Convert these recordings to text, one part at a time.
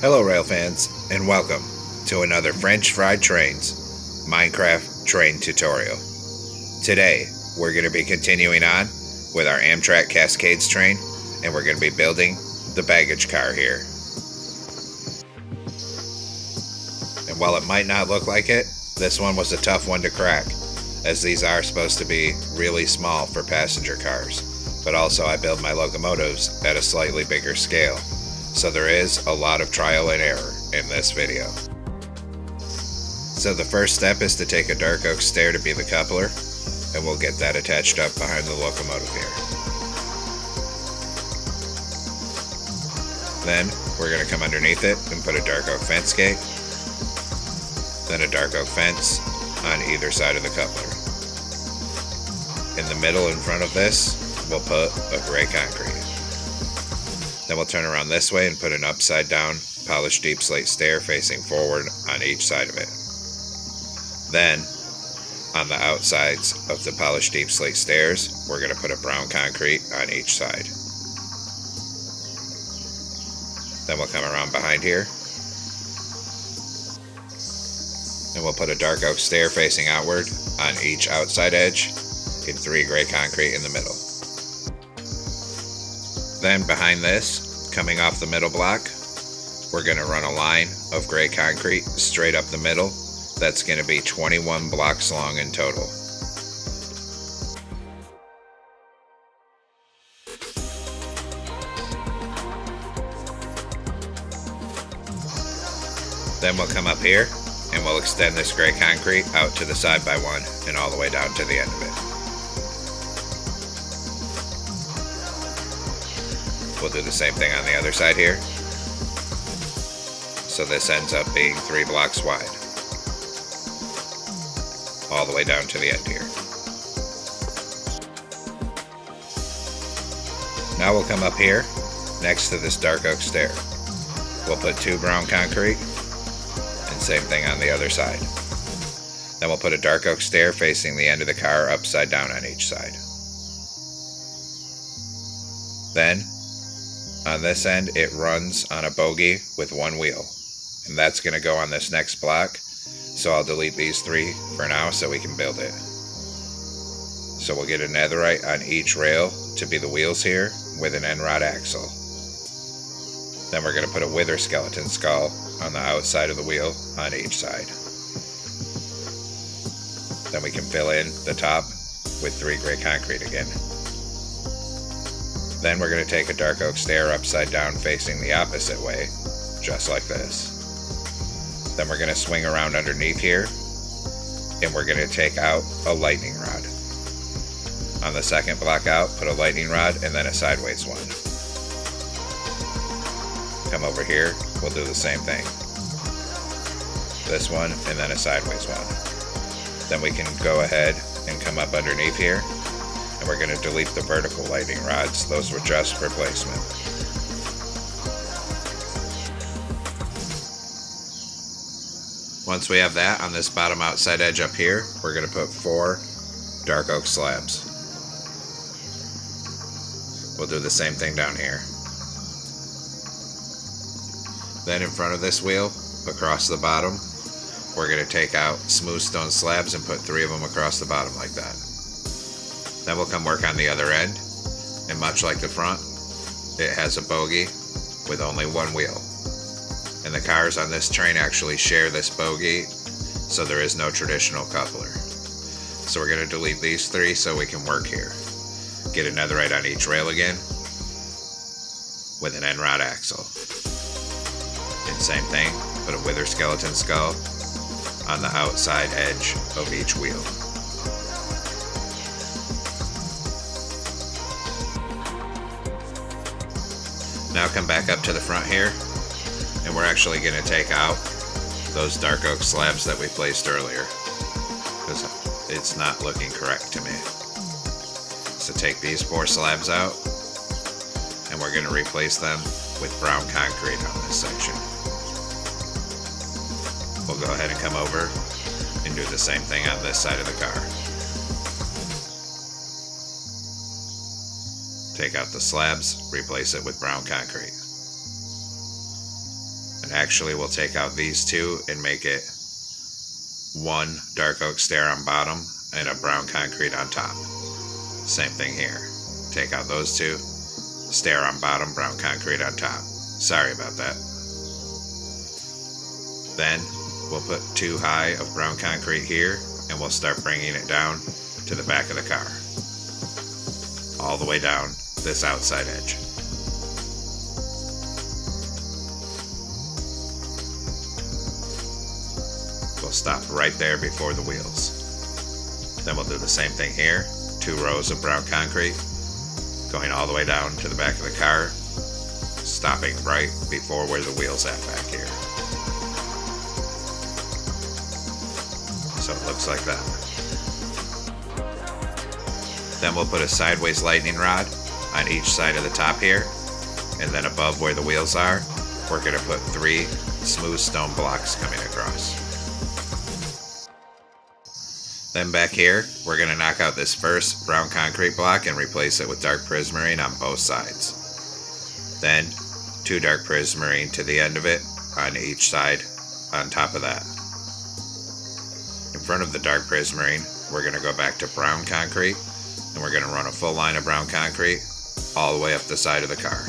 Hello rail fans, and welcome to another French Fried Trains Minecraft train tutorial. Today, we're going to be continuing on with our Amtrak Cascades train, and we're going to be building the baggage car here. And while it might not look like it, this one was a tough one to crack, as these are supposed to be really small for passenger cars. But also I build my locomotives at a slightly bigger scale, so there is a lot of trial and error in this video. So the first step is to take a dark oak stair to be the coupler, and we'll get that attached up behind the locomotive here. Then we're going to come underneath it and put a dark oak fence gate, then a dark oak fence on either side of the coupler. In the middle in front of this, we'll put a gray concrete. Then we'll turn around this way and put an upside down polished deep slate stair facing forward on each side of it. Then, on the outsides of the polished deep slate stairs, we're going to put a brown concrete on each side. Then we'll come around behind here, and we'll put a dark oak stair facing outward on each outside edge in 3 gray concrete in the middle. Then behind this, coming off the middle block, we're going to run a line of gray concrete straight up the middle. That's going to be 21 blocks long in total. Then we'll come up here and we'll extend this gray concrete out to the side by one and all the way down to the end of it. We'll do the same thing on the other side here. So this ends up being 3 blocks wide, all the way down to the end here. Now we'll come up here next to this dark oak stair. We'll put 2 brown concrete, and same thing on the other side. Then we'll put a dark oak stair facing the end of the car upside down on each side. Then on this end, it runs on a bogie with 1 wheel, and that's going to go on this next block, so I'll delete these 3 for now so we can build it. So we'll get a netherite on each rail to be the wheels here with an end rod axle. Then we're going to put a wither skeleton skull on the outside of the wheel on each side. Then we can fill in the top with 3 gray concrete again. Then we're going to take a dark oak stair upside down facing the opposite way, just like this. Then we're going to swing around underneath here, and we're going to take out a lightning rod. On the second block out, put a lightning rod and then a sideways one. Come over here, we'll do the same thing. This one and then a sideways one. Then we can go ahead and come up underneath here, and we're going to delete the vertical lightning rods. Those were just for placement. Once we have that on this bottom outside edge up here, we're going to put 4 dark oak slabs. We'll do the same thing down here. Then in front of this wheel, across the bottom, we're going to take out smooth stone slabs and put 3 of them across the bottom like that. Then we'll come work on the other end, and much like the front, it has a bogie with only 1 wheel. And the cars on this train actually share this bogie, so there is no traditional coupler. So we're going to delete these 3 so we can work here. Get a netherite on each rail again, with an end rod axle. And same thing, put a wither skeleton skull on the outside edge of each wheel. Now come back up to the front here, and we're actually going to take out those dark oak slabs that we placed earlier, because it's not looking correct to me. So take these 4 slabs out, and we're going to replace them with brown concrete on this section. We'll go ahead and come over and do the same thing on this side of the car. Take out the slabs, replace it with brown concrete. And Actually, we'll take out these two and make it one dark oak stair on bottom and a brown concrete on top. Same thing here. Take out those two, stair on bottom, brown concrete on top. Sorry about that. Then we'll put 2 high of brown concrete here, and we'll start bringing it down to the back of the car, all the way down this outside edge. We'll stop right there before the wheels. Then we'll do the same thing here, 2 rows of brown concrete, going all the way down to the back of the car, stopping right before where the wheels at back here. So it looks like that. Then we'll put a sideways lightning rod on each side of the top here, and then above where the wheels are, we're going to put 3 smooth stone blocks coming across. Then back here, we're going to knock out this first brown concrete block and replace it with dark prismarine on both sides. Then 2 dark prismarine to the end of it on each side on top of that. In front of the dark prismarine, we're going to go back to brown concrete, and we're going to run a full line of brown concrete all the way up the side of the car,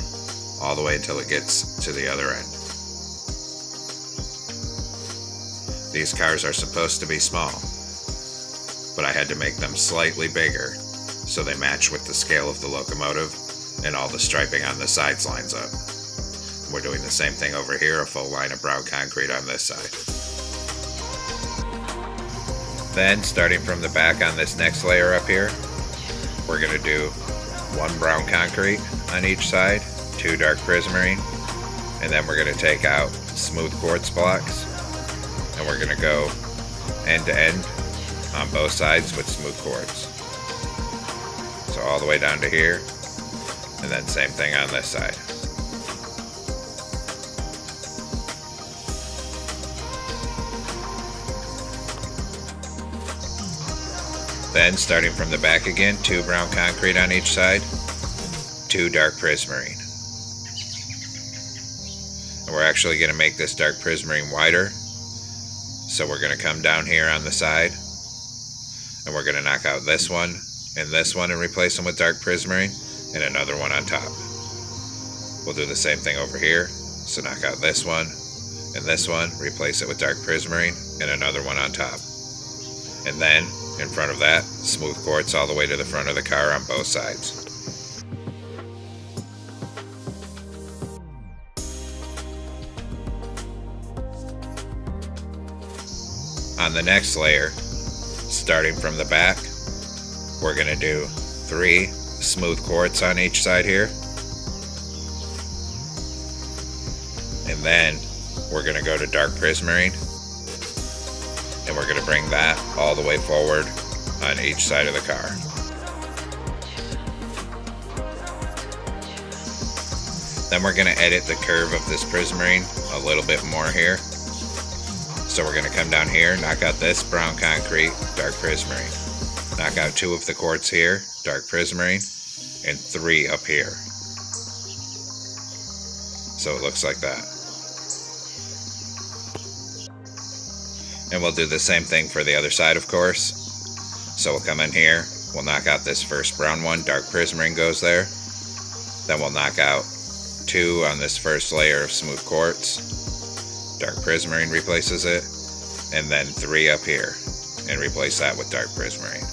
all the way until it gets to the other end. These cars are supposed to be small, but I had to make them slightly bigger so they match with the scale of the locomotive and all the striping on the sides lines up. We're doing the same thing over here, a full line of brown concrete on this side. Then, starting from the back on this next layer up here, we're going to do 1 brown concrete on each side, 2 dark prismarine, and then we're going to take out smooth quartz blocks, and we're going to go end to end on both sides with smooth quartz. So all the way down to here, and then same thing on this side. Then, starting from the back again, 2 brown concrete on each side, 2 dark prismarine. And we're actually going to make this dark prismarine wider. So we're going to come down here on the side, and we're going to knock out this one and replace them with dark prismarine, and another one on top. We'll do the same thing over here. So knock out this one and this one, replace it with dark prismarine, and another one on top. And then, in front of that, smooth quartz all the way to the front of the car on both sides. On the next layer, starting from the back, we're going to do 3 smooth quartz on each side here. And then we're going to go to dark prismarine, and we're going to bring that all the way forward on each side of the car. Then we're going to edit the curve of this prismarine a little bit more here. So we're going to come down here, knock out this brown concrete, dark prismarine. Knock out 2 of the quartz here, dark prismarine, and 3 up here. So it looks like that. And we'll do the same thing for the other side, of course. So we'll come in here, we'll knock out this first brown one, dark prismarine goes there. Then we'll knock out 2 on this first layer of smooth quartz. Dark prismarine replaces it. And then 3 up here, and replace that with dark prismarine.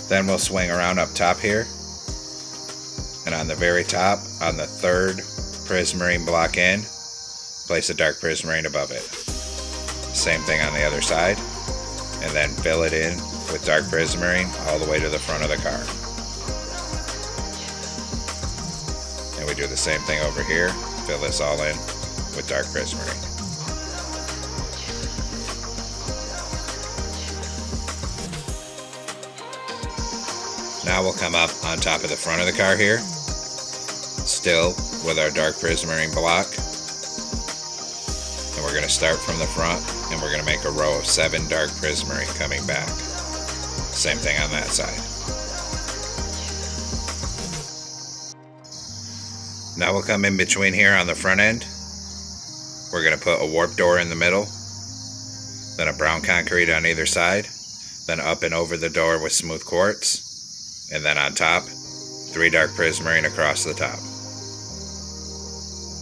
Then we'll swing around up top here. And on the very top, on the 3rd prismarine block in, place a dark prismarine above it. Same thing on the other side, and then fill it in with dark prismarine all the way to the front of the car. And we do the same thing over here, fill this all in with dark prismarine. Now we'll come up on top of the front of the car here, still with our dark prismarine block. And we're going to start from the front, and we're going to make a row of 7 dark prismarine coming back. Same thing on that side. Now we'll come in between here on the front end. We're going to put a warp door in the middle, then a brown concrete on either side, then up and over the door with smooth quartz, and then on top, 3 dark prismarine across the top.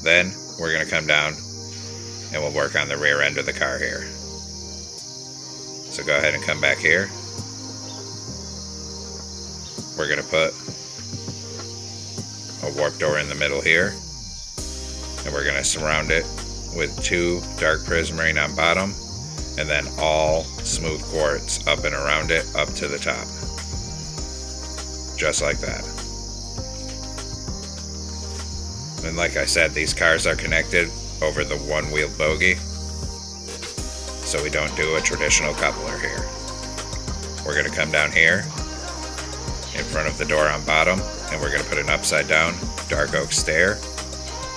Then we're going to come down and we'll work on the rear end of the car here. So go ahead and come back here. We're going to put a warp door in the middle here, and we're going to surround it with 2 dark prismarine on bottom, and then all smooth quartz up and around it up to the top, just like that. And like I said, these cars are connected over the one-wheeled bogie, so we don't do a traditional coupler here. We're going to come down here in front of the door on bottom, and we're going to put an upside down dark oak stair,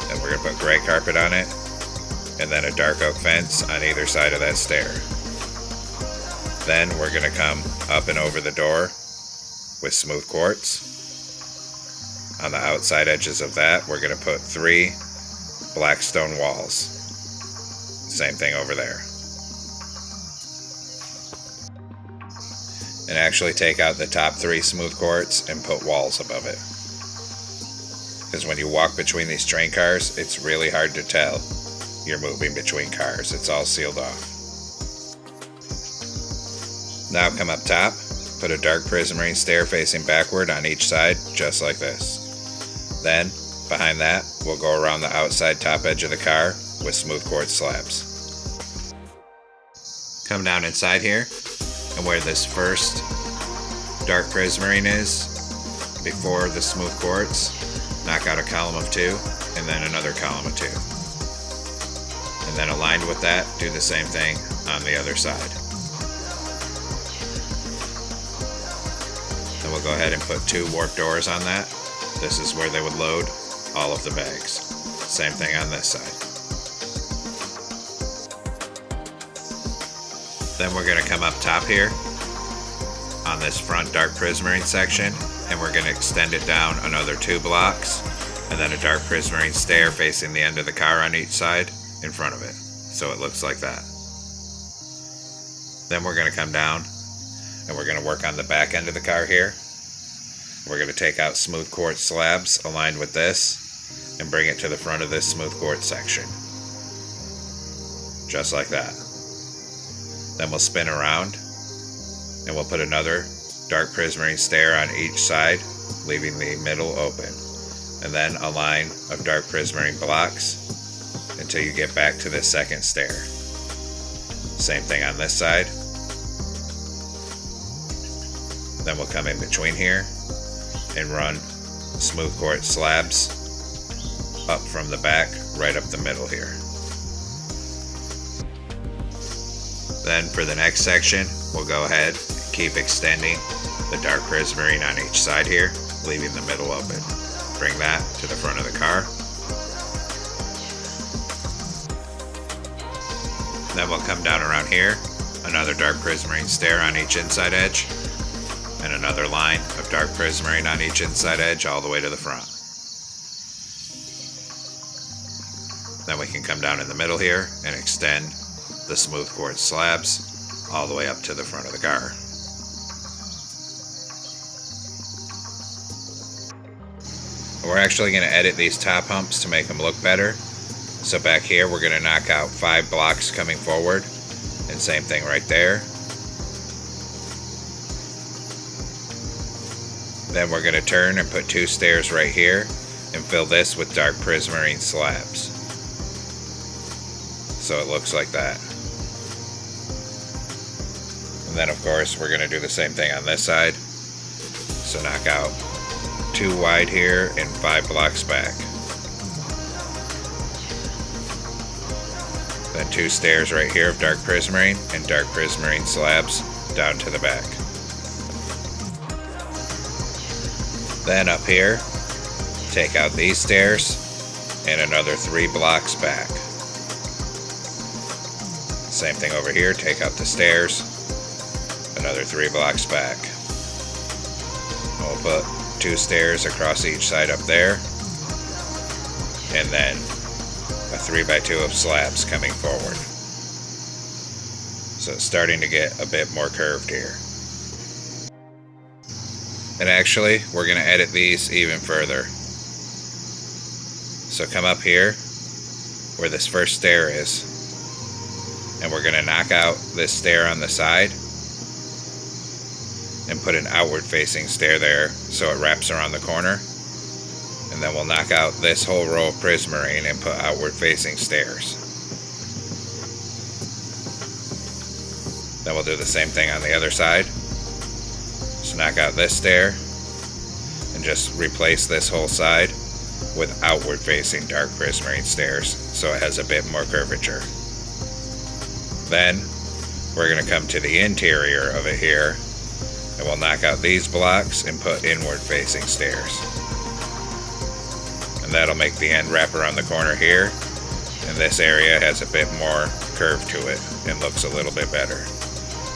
and we're going to put gray carpet on it, and then a dark oak fence on either side of that stair. Then we're going to come up and over the door with smooth quartz. On the outside edges of that, we're going to put 3 black stone walls. Same thing over there. And actually take out the top 3 smooth quartz and put walls above it. Because when you walk between these train cars, it's really hard to tell you're moving between cars. It's all sealed off. Now come up top, put a dark prismarine stair facing backward on each side, just like this. Then, behind that, we'll go around the outside top edge of the car with smooth quartz slabs. Come down inside here, and where this first dark prismarine is, before the smooth quartz, knock out a column of 2, and then another column of 2. And then aligned with that, do the same thing on the other side. Then we'll go ahead and put 2 warp doors on that. This is where they would load all of the bags. Same thing on this side. Then we're going to come up top here on this front dark prismarine section, and we're going to extend it down another 2 blocks, and then a dark prismarine stair facing the end of the car on each side in front of it, so it looks like that. Then we're going to come down and we're going to work on the back end of the car here. We're going to take out smooth quartz slabs aligned with this and bring it to the front of this smooth quartz section, just like that. Then we'll spin around and we'll put another dark prismarine stair on each side, leaving the middle open, and then a line of dark prismarine blocks until you get back to this second stair. Same thing on this side. Then we'll come in between here and run smooth quartz slabs up from the back right up the middle here. Then for the next section, we'll go ahead and keep extending the dark prismarine on each side here, leaving the middle open. Bring that to the front of the car. Then we'll come down around here, another dark prismarine stair on each inside edge, and another line of dark prismarine on each inside edge all the way to the front. Then we can come down in the middle here and extend the smooth quartz slabs all the way up to the front of the car. We're actually going to edit these top humps to make them look better. So back here we're going to knock out 5 blocks coming forward, and same thing right there. Then we're going to turn and put 2 stairs right here and fill this with dark prismarine slabs. So it looks like that. And then of course we're going to do the same thing on this side. So knock out 2 wide here and 5 blocks back. Then 2 stairs right here of dark prismarine and dark prismarine slabs down to the back. Then up here, take out these stairs and another 3 blocks back. Same thing over here, take out the stairs, another 3 blocks back. And we'll put 2 stairs across each side up there, and then a 3x2 of slabs coming forward. So it's starting to get a bit more curved here. And actually, we're going to edit these even further. So come up here where this first stair is, and we're going to knock out this stair on the side and put an outward facing stair there so it wraps around the corner. And then we'll knock out this whole row of prismarine and put outward facing stairs. Then we'll do the same thing on the other side. Just knock out this stair and just replace this whole side with outward facing dark prismarine stairs so it has a bit more curvature. Then we're going to come to the interior of it here, and we'll knock out these blocks and put inward facing stairs. And that'll make the end wrap around the corner here, and this area has a bit more curve to it and looks a little bit better.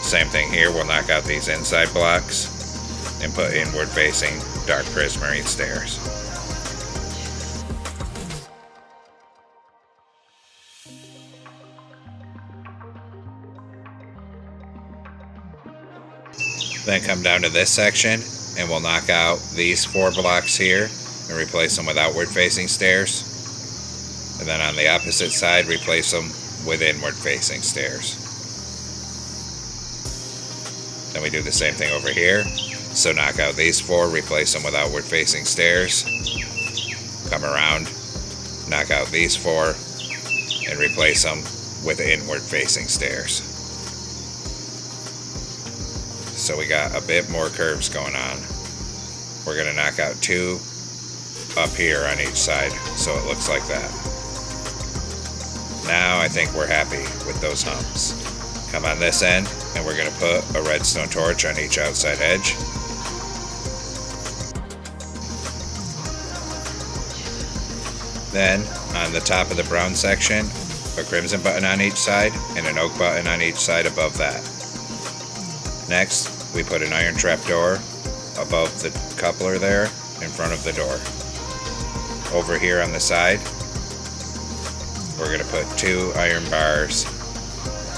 Same thing here, we'll knock out these inside blocks and put inward facing dark prismarine stairs. Then come down to this section and we'll knock out these 4 blocks here and replace them with outward facing stairs. And then on the opposite side, replace them with inward facing stairs. Then we do the same thing over here. So knock out these 4, replace them with outward facing stairs. Come around, knock out these 4, and replace them with inward facing stairs. So we got a bit more curves going on. We're going to knock out 2 up here on each side so it looks like that. Now I think we're happy with those humps. Come on this end and we're going to put a redstone torch on each outside edge. Then on the top of the brown section, a crimson button on each side and an oak button on each side above that. Next, we put an iron trap door above the coupler there in front of the door. Over here on the side, we're going to put 2 iron bars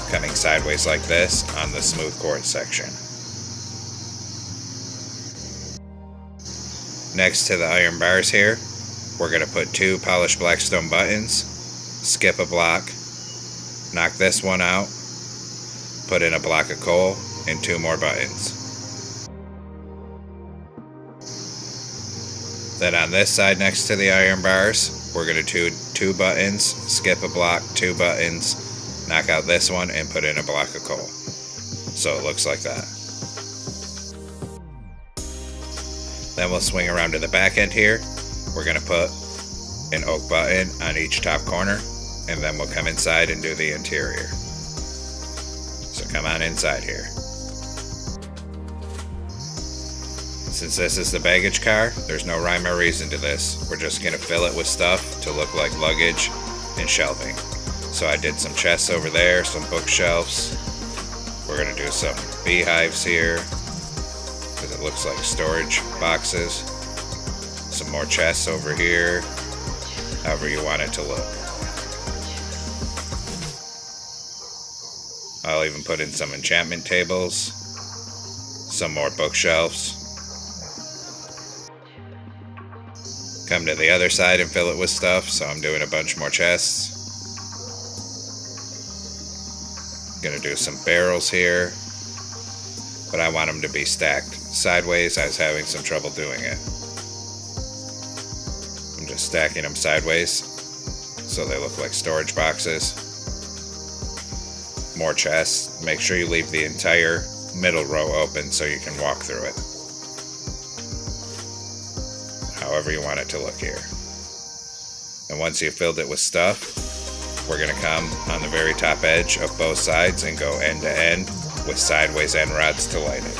coming sideways like this on the smooth quartz section. Next to the iron bars here, we're going to put 2 polished blackstone buttons, skip a block, knock this one out, put in a block of coal, and 2 more buttons. Then on this side next to the iron bars, we're going to do 2 buttons, skip a block, 2 buttons, knock out this one, and put in a block of coal. So it looks like that. Then we'll swing around to the back end here. We're going to put an oak button on each top corner, and then we'll come inside and do the interior. So come on inside here. Since this is the baggage car, there's no rhyme or reason to this. We're just going to fill it with stuff to look like luggage and shelving. So I did some chests over there, some bookshelves. We're going to do some beehives here, because it looks like storage boxes. Some more chests over here, however you want it to look. I'll even put in some enchantment tables, some more bookshelves. Come to the other side and fill it with stuff, so I'm doing a bunch more chests. Gonna do some barrels here, but I want them to be stacked sideways. I was having some trouble doing it. I'm just stacking them sideways so they look like storage boxes. More chests. Make sure you leave the entire middle row open so you can walk through it. However you want it to look here. And once you've filled it with stuff, we're going to come on the very top edge of both sides and go end to end with sideways end rods to light it.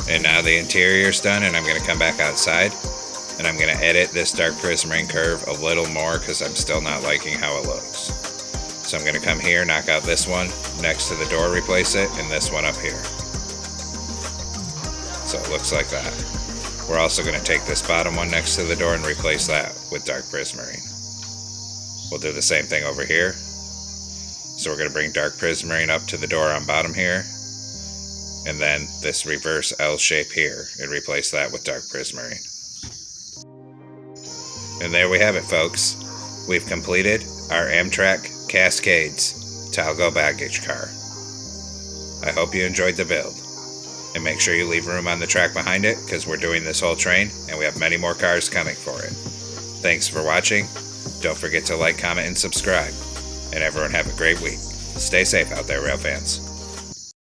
And now the interior's done, and I'm going to come back outside and I'm going to edit this dark prismarine curve a little more because I'm still not liking how it looks. So I'm going to come here, knock out this one next to the door, replace it, and this one up here. So it looks like that. We're also going to take this bottom one next to the door and replace that with dark prismarine. We'll do the same thing over here. So we're going to bring dark prismarine up to the door on bottom here, and then this reverse L shape here, and replace that with dark prismarine. And there we have it, folks. We've completed our Amtrak Cascades Talgo baggage car. I hope you enjoyed the build. And make sure you leave room on the track behind it, because we're doing this whole train, and we have many more cars coming for it. Thanks for watching. Don't forget to like, comment, and subscribe. And everyone have a great week. Stay safe out there, rail fans.